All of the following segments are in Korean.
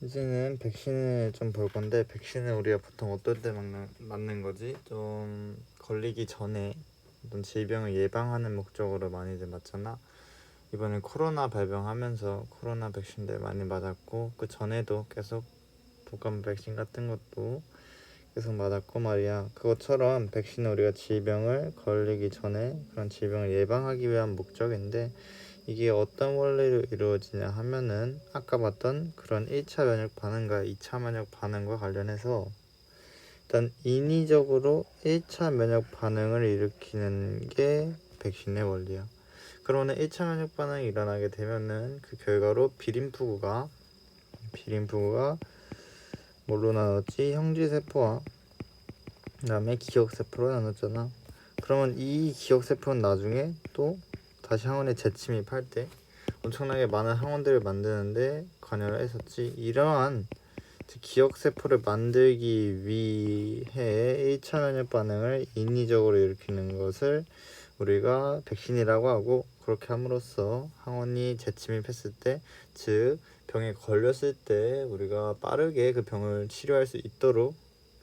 이제는 백신을 좀 볼 건데, 백신을 우리가 보통 어떨 때 맞는 거지? 좀 걸리기 전에 어떤 질병을 예방하는 목적으로 많이들 맞잖아. 이번에 코로나 발병하면서 코로나 백신들 많이 맞았고, 그 전에도 계속 독감 백신 같은 것도 계속 맞았고 말이야. 그것처럼 백신은 우리가 질병을 걸리기 전에 그런 질병을 예방하기 위한 목적인데, 이게 어떤 원리로 이루어지냐 하면은 아까 봤던 그런 1차 면역 반응과 2차 면역 반응과 관련해서 일단 인위적으로 1차 면역 반응을 일으키는 게 백신의 원리야. 그러면 1차 면역 반응이 일어나게 되면은 그 결과로 비림푸구가 뭘로 나눴지? 형질세포와 그 다음에 기억세포로 나눴잖아. 그러면 이 기억세포는 나중에 또 다시 항원에 재침입할 때 엄청나게 많은 항원들을 만드는데 관여를 했었지. 이러한 기억세포를 만들기 위해 1차 면역 반응을 인위적으로 일으키는 것을 우리가 백신이라고 하고, 그렇게 함으로써 항원이 재침입했을 때, 즉 병에 걸렸을 때 우리가 빠르게 그 병을 치료할 수 있도록,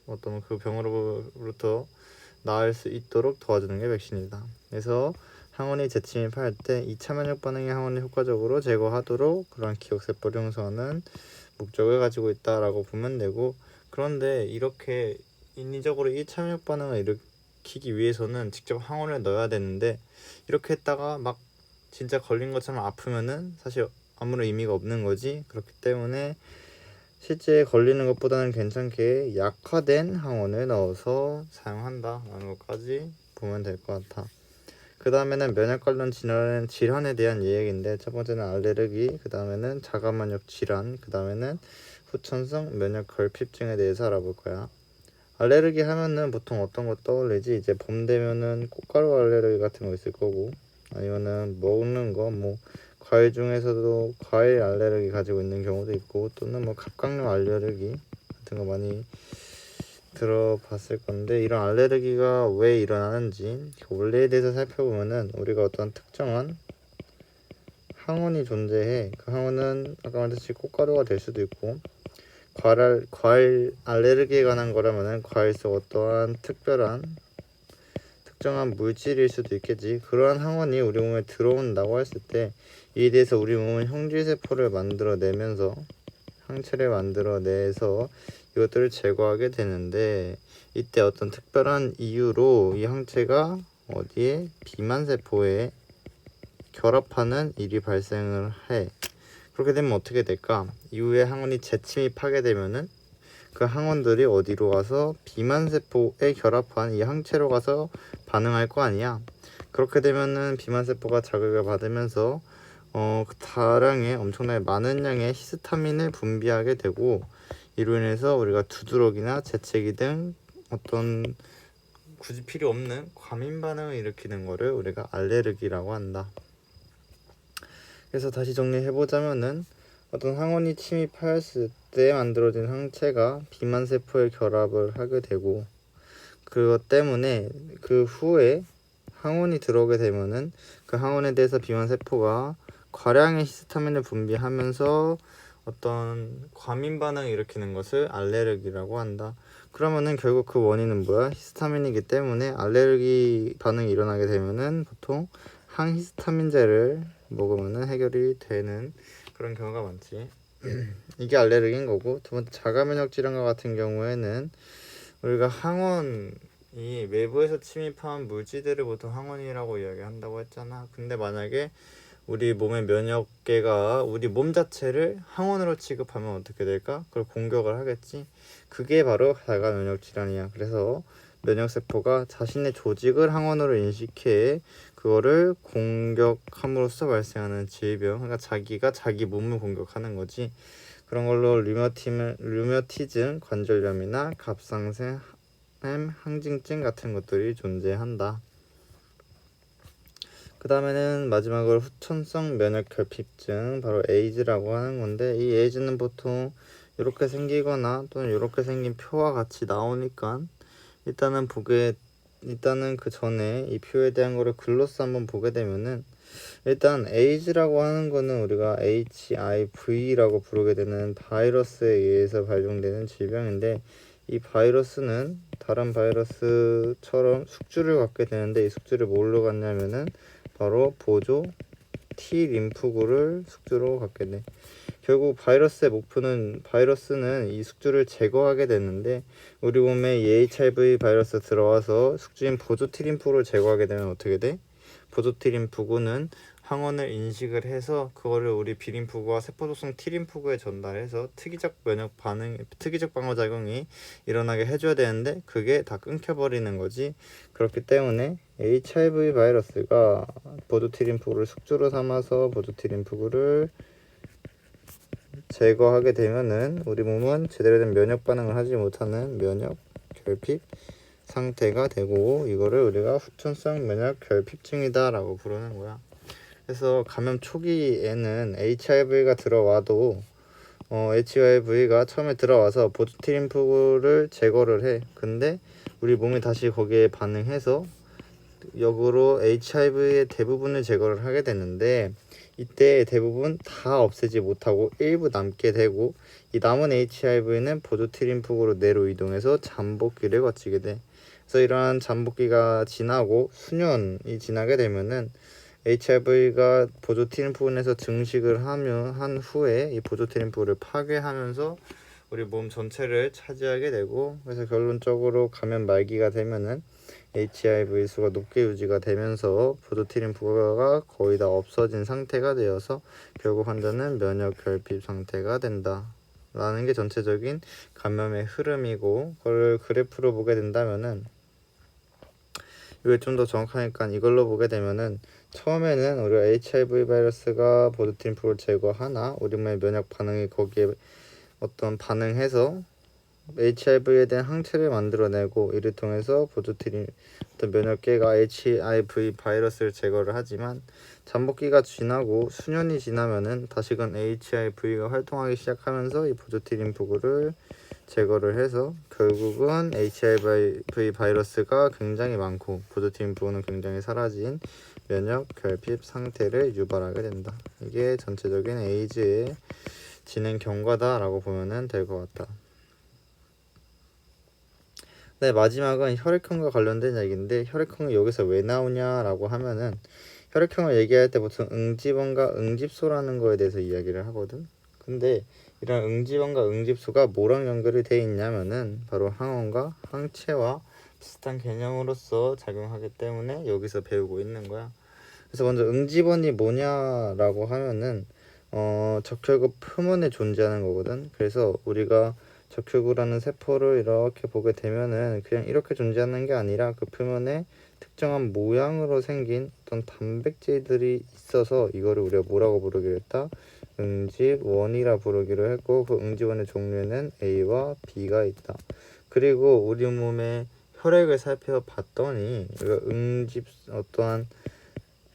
어떤 그 병으로부터 나을 수 있도록 도와주는 게 백신이다. 그래서 항원이 재침입할 때 2차 면역 반응의 항원을 효과적으로 제거하도록 그런 기억세포를 형성하는 목적을 가지고 있다라고 보면 되고, 그런데 이렇게 인위적으로 1차 면역 반응을 일으키기 위해서는 직접 항원을 넣어야 되는데, 이렇게 했다가 막 진짜 걸린 것처럼 아프면은 사실 아무런 의미가 없는 거지. 그렇기 때문에 실제 걸리는 것보다는 괜찮게 약화된 항원을 넣어서 사용한다라는 것까지 보면 될 것 같아. 그 다음에는 면역 관련 질환에 대한 얘기인데, 첫 번째는 알레르기, 그 다음에는 자가면역 질환, 그 다음에는 후천성 면역 결핍증에 대해서 알아볼 거야. 알레르기 하면은 보통 어떤 거 떠올리지? 이제 봄 되면은 꽃가루 알레르기 같은 거 있을 거고, 아니면은 먹는 거, 뭐 과일 중에서도 과일 알레르기 가지고 있는 경우도 있고, 또는 뭐 갑각류 알레르기 같은 거 많이 들어봤을 건데, 이런 알레르기가 왜 일어나는지 그 원리에 대해서 살펴보면은, 우리가 어떤 특정한 항원이 존재해. 그 항원은 아까 말했듯이 꽃가루가 될 수도 있고, 과일 알레르기에 관한 거라면은 과일 속 어떠한 특정한 물질일 수도 있겠지. 그러한 항원이 우리 몸에 들어온다고 했을 때, 이에 대해서 우리 몸은 형질세포를 만들어내면서 항체를 만들어내서 이것들을 제거하게 되는데, 이때 어떤 특별한 이유로 이 항체가 어디에? 비만세포에 결합하는 일이 발생을 해. 그렇게 되면 어떻게 될까? 이후에 항원이 재침입하게 되면은 그 항원들이 어디로 가서 비만세포에 결합한 이 항체로 가서 반응할 거 아니야. 그렇게 되면은 비만세포가 자극을 받으면서 다량의 엄청나게 많은 양의 히스타민을 분비하게 되고, 이로 인해서 우리가 두드러기나 재채기 등 어떤 굳이 필요 없는 과민 반응을 일으키는 거를 우리가 알레르기라고 한다. 그래서 다시 정리해보자면은, 어떤 항원이 침입하였을 때 만들어진 항체가 비만세포에 결합을 하게 되고, 그것 때문에 그 후에 항원이 들어오게 되면은 그 항원에 대해서 비만세포가 과량의 히스타민을 분비하면서 어떤 과민 반응을 일으키는 것을 알레르기라고 한다. 그러면은 결국 그 원인은 뭐야? 히스타민이기 때문에 알레르기 반응이 일어나게 되면은 보통 항히스타민제를 먹으면은 해결이 되는 그런 경우가 많지. 이게 알레르기인 거고, 두 번째 자가면역 질환과 같은 경우에는 우리가 항원이 외부에서 침입한 물질들을 보통 항원이라고 이야기한다고 했잖아. 근데 만약에 우리 몸의 면역계가 우리 몸 자체를 항원으로 취급하면 어떻게 될까? 그걸 공격을 하겠지. 그게 바로 자가면역 질환이야. 그래서 면역세포가 자신의 조직을 항원으로 인식해 그거를 공격함으로써 발생하는 질병, 그러니까 자기가 자기 몸을 공격하는 거지. 그런 걸로 류머티즘, 관절염이나 갑상샘 항진증 같은 것들이 존재한다. 그 다음에는 마지막으로 후천성 면역 결핍증, 바로 에이즈라고 하는 건데, 이 에이즈는 보통 이렇게 생기거나 또는 이렇게 생긴 표와 같이 나오니까 일단은 그 전에 이 표에 대한 거를 글로스 한번 보게 되면은, 일단 AIDS라고 하는 거는 우리가 HIV라고 부르게 되는 바이러스에 의해서 발병되는 질병인데, 이 바이러스는 다른 바이러스처럼 숙주를 갖게 되는데, 이 숙주를 뭘로 갖냐면은 바로 보조 T 림프구를 숙주로 갖게 돼. 결국 바이러스의 목표는, 바이러스는 이 숙주를 제거하게 되는데, 우리 몸에 이 HIV 바이러스 들어와서 숙주인 보조 T 림프구를 제거하게 되면 어떻게 돼? 보조 T 림프구는 항원을 인식을 해서 그거를 우리 B림프구와 세포독성 T림프구에 전달해서 특이적 면역 반응, 특이적 방어작용이 일어나게 해줘야 되는데, 그게 다 끊겨버리는 거지. 그렇기 때문에 HIV 바이러스가 보조 T림프구를 숙주로 삼아서 보조 T림프구를 제거하게 되면은 우리 몸은 제대로 된 면역 반응을 하지 못하는 면역 결핍 상태가 되고, 이거를 우리가 후천성 면역 결핍증이다 라고 부르는 거야. 그래서 감염 초기에는 HIV가 들어와도 HIV가 처음에 들어와서 보조 T림프구를 제거를 해. 근데 우리 몸이 다시 거기에 반응해서 역으로 HIV의 대부분을 제거를 하게 되는데, 이때 대부분 다 없애지 못하고 일부 남게 되고, 이 남은 HIV는 보조 T림프구로 내로 이동해서 잠복기를 거치게 돼. 그래서 이러한 잠복기가 지나고 수년이 지나게 되면은 HIV가 보조 T림프군에서 증식을 한 후에 이 보조 T림프를 파괴하면서 우리 몸 전체를 차지하게 되고, 그래서 결론적으로 감염 말기가 되면은 HIV 수가 높게 유지가 되면서 보조 T림프가 거의 다 없어진 상태가 되어서 결국 환자는 면역 결핍 상태가 된다 라는 게 전체적인 감염의 흐름이고, 그걸 그래프로 보게 된다면은, 이게 좀 더 정확하니까 이걸로 보게 되면은, 처음에는 우리가 HIV 바이러스가 보조 T림프를 제거하나 우리 몸의 면역 반응이 거기에 어떤 반응해서 HIV에 대한 항체를 만들어내고, 이를 통해서 보조 T 어떤 면역계가 HIV 바이러스를 제거를 하지만, 잠복기가 지나고 수년이 지나면은 다시금 HIV가 활동하기 시작하면서 이 보조 T 림프구를 제거를 해서 결국은 HIV 바이러스가 굉장히 많고 보조 T 림프구는 굉장히 사라진 면역 결핍 상태를 유발하게 된다. 이게 전체적인 에이즈의 진행 경과다라고 보면 될 것 같다. 네, 마지막은 혈액형과 관련된 얘기인데, 혈액형이 여기서 왜 나오냐라고 하면은, 혈액형을 얘기할 때 보통 응집원과 응집소라는 거에 대해서 이야기를 하거든. 근데 이런 응집원과 응집소가 뭐랑 연결이 돼 있냐면은 바로 항원과 항체와 비슷한 개념으로서 작용하기 때문에 여기서 배우고 있는 거야. 그래서 먼저 응집원이 뭐냐라고 하면은 적혈구 표면에 존재하는 거거든. 그래서 우리가 적혈구라는 세포를 이렇게 보게 되면은 그냥 이렇게 존재하는 게 아니라 그 표면에 특정한 모양으로 생긴 어떤 단백질들이 있어서 이거를 우리가 뭐라고 부르기로 했다? 응집원이라 부르기로 했고, 그 응집원의 종류에는 A와 B가 있다. 그리고 우리 몸의 혈액을 살펴봤더니 우리가 응집 어떠한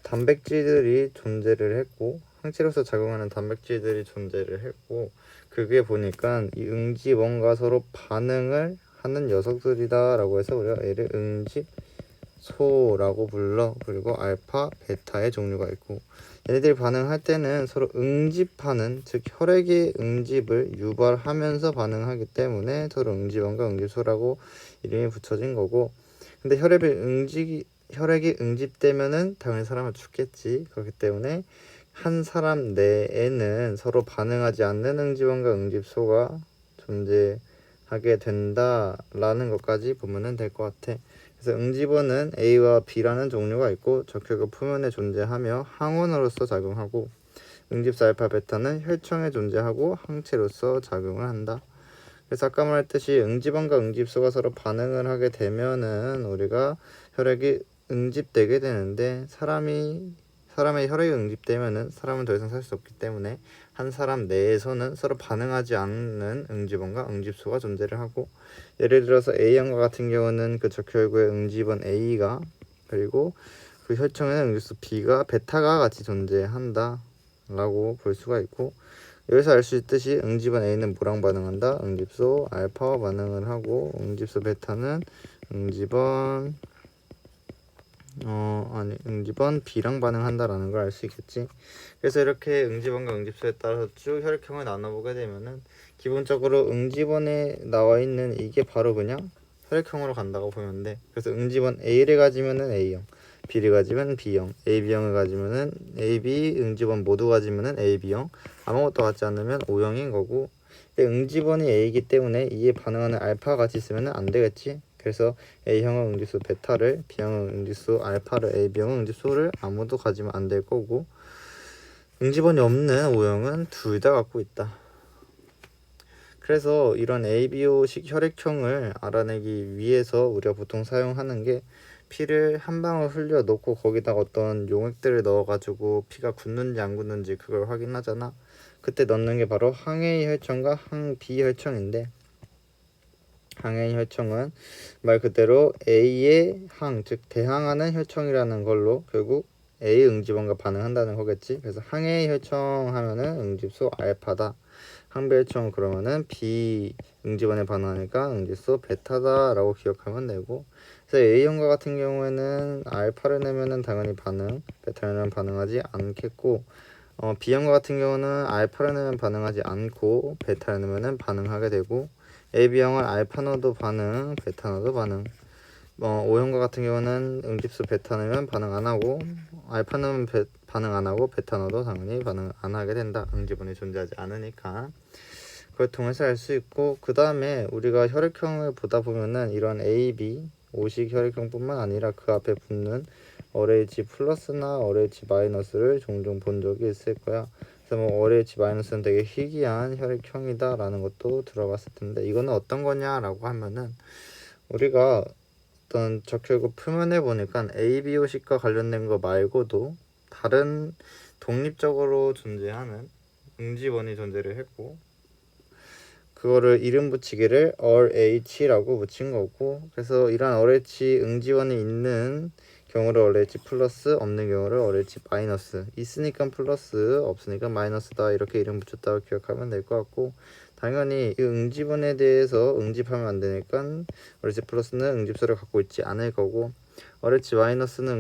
단백질들이 존재를 했고, 항체로서 작용하는 단백질들이 존재를 했고, 그게 보니까 이 응집원과 서로 반응을 하는 녀석들이다 라고 해서 우리가 얘를 응집소라고 불러. 그리고 알파, 베타의 종류가 있고, 얘네들이 반응할 때는 서로 응집하는, 즉 혈액의 응집을 유발하면서 반응하기 때문에 서로 응집원과 응집소라고 이름이 붙여진 거고, 근데 혈액이 응집되면은 당연히 사람은 죽겠지. 그렇기 때문에 한 사람 내에는 서로 반응하지 않는 응집원과 응집소가 존재하게 된다라는 것까지 보면 될 것 같아. 그래서 응집원은 A와 B라는 종류가 있고, 적혈구 표면에 존재하며 항원으로서 작용하고, 응집소 알파 베타는 혈청에 존재하고 항체로서 작용을 한다. 그래서 아까 말했듯이 응집원과 응집소가 서로 반응을 하게 되면은 우리가 혈액이 응집되게 되는데, 사람의 혈액이 응집되면은 사람은 더 이상 살 수 없기 때문에 한 사람 내에서는 서로 반응하지 않는 응집원과 응집소가 존재를 하고, 예를 들어서 A형과 같은 경우는 그 적혈구의 응집원 A가, 그리고 그 혈청에는 응집소 B가, 베타가 같이 존재한다 라고 볼 수가 있고, 여기서 알 수 있듯이 응집원 A는 뭐랑 반응한다? 응집소 알파와 반응을 하고, 응집소 베타는 응집원 아니 응집원 B랑 반응한다라는 걸 알 수 있겠지. 그래서 이렇게 응집원과 응집소에 따라서 쭉 혈액형을 나눠보게 되면은 기본적으로 응집원에 나와 있는 이게 바로 그냥 혈액형으로 간다고 보면 돼. 그래서 응집원 A를 가지면은 A형, B를 가지면 B형, AB형을 가지면은 AB, 응집원 모두 가지면은 AB형, 아무것도 같지 않으면 O형인 거고. 근데 응집원이 A이기 때문에 이에 반응하는 알파가 같이 있으면은 안 되겠지. 그래서 A형은 응집수 베타를, B형은 응집수 알파를, AB형은 응집수를 아무도 가지면 안 될 거고, 응집원이 없는 O형은 둘 다 갖고 있다. 그래서 이런 ABO식 혈액형을 알아내기 위해서 우리가 보통 사용하는 게 피를 한 방울 흘려 놓고 거기다가 어떤 용액들을 넣어가지고 피가 굳는지 안 굳는지 그걸 확인하잖아. 그때 넣는 게 바로 항A 혈청과 항B 혈청인데, 항A 혈청은 말 그대로 A의 항, 즉 대항하는 혈청이라는 걸로 결국 A 응집원과 반응한다는 거겠지. 그래서 항A 혈청 하면은 응집수 알파다. 항B 혈청 그러면은 B 응집원에 반응하니까 응집수 베타다라고 기억하면 되고. 그래서 A형과 같은 경우에는 알파를 내면은 당연히 반응, 베타를 내면 반응하지 않겠고, B형과 같은 경우는 알파를 내면 반응하지 않고 베타를 내면은 반응하게 되고, AB형은 알파 넣어도 반응, 베타 넣어도 반응. O형과 같은 경우는 응집수 베타 넣으면 반응 안 하고, 알파 넣으면 반응 안 하고, 베타 넣어도 당연히 반응 안 하게 된다. 응집원이 존재하지 않으니까. 그걸 통해서 알 수 있고, 그 다음에 우리가 혈액형을 보다 보면은 이런 A, B, O식 혈액형뿐만 아니라 그 앞에 붙는 RH 플러스나 RH 마이너스를 종종 본 적이 있을 거야. 그래서 뭐 RH 마이너스는 되게 희귀한 혈액형이다라는 것도 들어봤을 텐데, 이거는 어떤 거냐라고 하면은 우리가 어떤 적혈구 표면에 보니까 ABO식과 관련된 거 말고도 다른 독립적으로 존재하는 응집원이 존재를 했고, 그거를 이름 붙이기를 RH라고 붙인 거고, 그래서 이런 RH 응지원이 있는 경우를 RH 플러스, 없는 경우를 RH 마이너스, 있으니까 플러스, 없으니까 마이너스다, 이렇게 이름 붙였다고 기억하면 될 것 같고, 당연히 이 응집원에 대해서 응집하면 안 되니까 RH 플러스는 응집소를 갖고 있지 않을 거고, RH 마이너스는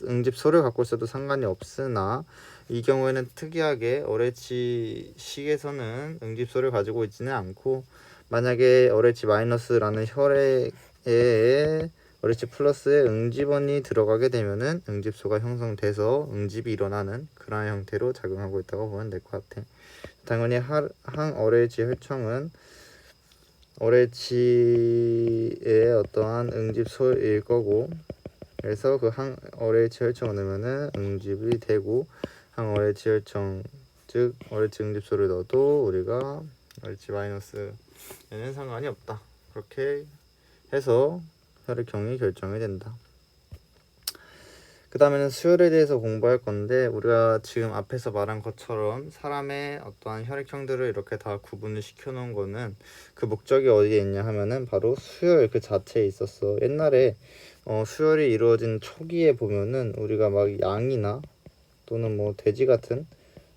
응집소를 갖고 있어도 상관이 없으나, 이 경우에는 특이하게 어레치식에서는 응집소를 가지고 있지는 않고, 만약에 어레치 마이너스라는 혈액에 어레치 플러스에 응집원이 들어가게 되면은 응집소가 형성돼서 응집이 일어나는 그러한 형태로 작용하고 있다고 보면 될 것 같아. 당연히 항 어레치 혈청은 어레치의 어떠한 응집소일 거고, 그래서 그 항 어레치 혈청을 넣으면은 응집이 되고, 항 어레치 혈청, 즉 어레치 응집소를 넣어도 우리가 어레치 마이너스에는 상관이 없다. 그렇게 해서 혈액형이 결정이 된다. 그 다음에는 수혈에 대해서 공부할 건데, 우리가 지금 앞에서 말한 것처럼 사람의 어떠한 혈액형들을 이렇게 다 구분을 시켜 놓은 거는 그 목적이 어디에 있냐 하면은 바로 수혈 그 자체에 있었어. 옛날에 수혈이 이루어진 초기에 보면은 우리가 막 양이나 또는 뭐 돼지 같은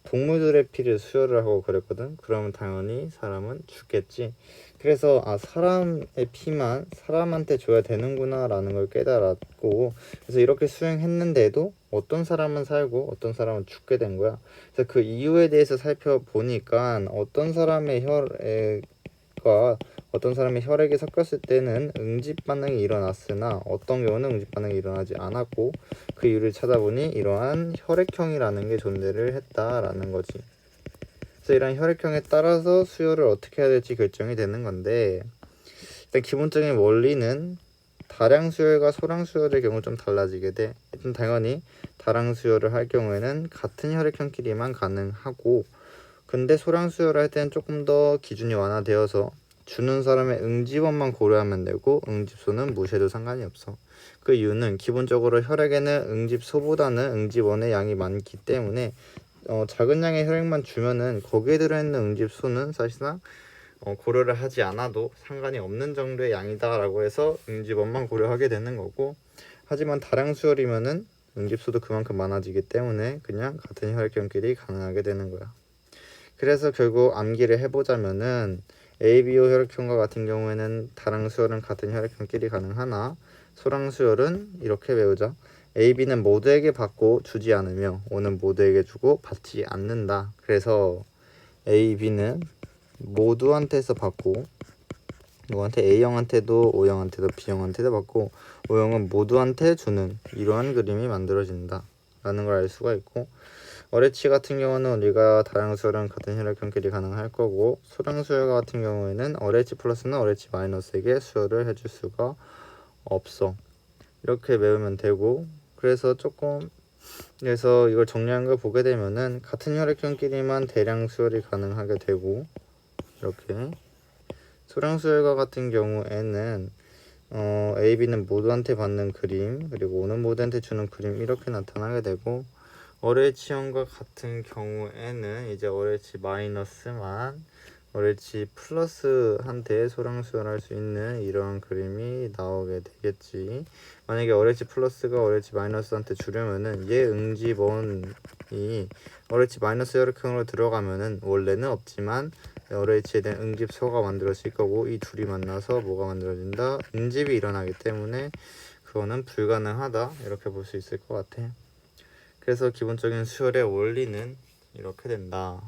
동물들의 피를 수혈을 하고 그랬거든. 그러면 당연히 사람은 죽겠지. 그래서 사람의 피만 사람한테 줘야 되는구나 라는 걸 깨달았고, 그래서 이렇게 수행했는데도 어떤 사람은 살고 어떤 사람은 죽게 된 거야. 그래서 그 이유에 대해서 살펴보니까 어떤 사람의 혈액과 어떤 사람의 혈액이 섞였을 때는 응집 반응이 일어났으나 어떤 경우는 응집 반응이 일어나지 않았고, 그 이유를 찾아보니 이러한 혈액형이라는 게 존재를 했다라는 거지. 그래서 이런 혈액형에 따라서 수혈을 어떻게 해야 될지 결정이 되는 건데, 일단 기본적인 원리는 다량 수혈과 소량 수혈의 경우 좀 달라지게 돼. 일단 당연히 다량 수혈을 할 경우에는 같은 혈액형끼리만 가능하고, 근데 소량 수혈을 할 때는 조금 더 기준이 완화되어서 주는 사람의 응집원만 고려하면 되고 응집소는 무시해도 상관이 없어. 그 이유는 기본적으로 혈액에는 응집소보다는 응집원의 양이 많기 때문에 작은 양의 혈액만 주면은 거기에 들어있는 응집소는 사실상 고려를 하지 않아도 상관이 없는 정도의 양이다라고 해서 응집원만 고려하게 되는 거고, 하지만 다량 수혈이면은 응집소도 그만큼 많아지기 때문에 그냥 같은 혈액형끼리 가능하게 되는 거야. 그래서 결국 암기를 해보자면은 ABO 혈액형과 같은 경우에는 다량 수혈은 같은 혈액형끼리 가능하나 소랑수열은 이렇게 외우자. A, B는 모두에게 받고 주지 않으며 O는 모두에게 주고 받지 않는다. 그래서 A, B는 모두한테서 받고 누구한테 A형한테도 O형한테도 B형한테도 받고 O형은 모두한테 주는 이러한 그림이 만들어진다 라는 걸 알 수가 있고, 어레치 같은 경우는 우리가 다양수열은 같은 혈액형끼리 가능할 거고, 소량수열 같은 경우에는 어레치 플러스는 어레치 마이너스에게 수열을 해줄 수가 없어. 이렇게 외우면 되고, 그래서 이걸 정리한 걸 보게 되면은 같은 혈액형끼리만 대량 수열이 가능하게 되고, 이렇게 소량수열과 같은 경우에는 A, B는 모두한테 받는 그림, 그리고 O는 모두한테 주는 그림 이렇게 나타나게 되고, 어레치형과 같은 경우에는 이제 어레치 마이너스만 어레치 플러스한테 소량수열할 수 있는 이런 그림이 나오게 되겠지. 만약에 어레치 플러스가 어레치 마이너스한테 주려면은 얘 응집원이 어레치 마이너스 혈액형으로 들어가면은 원래는 없지만 어레치에 대한 응집소가 만들어질 거고, 이 둘이 만나서 뭐가 만들어진다? 응집이 일어나기 때문에 그거는 불가능하다 이렇게 볼 수 있을 것 같아. 그래서 기본적인 수열의 원리는 이렇게 된다.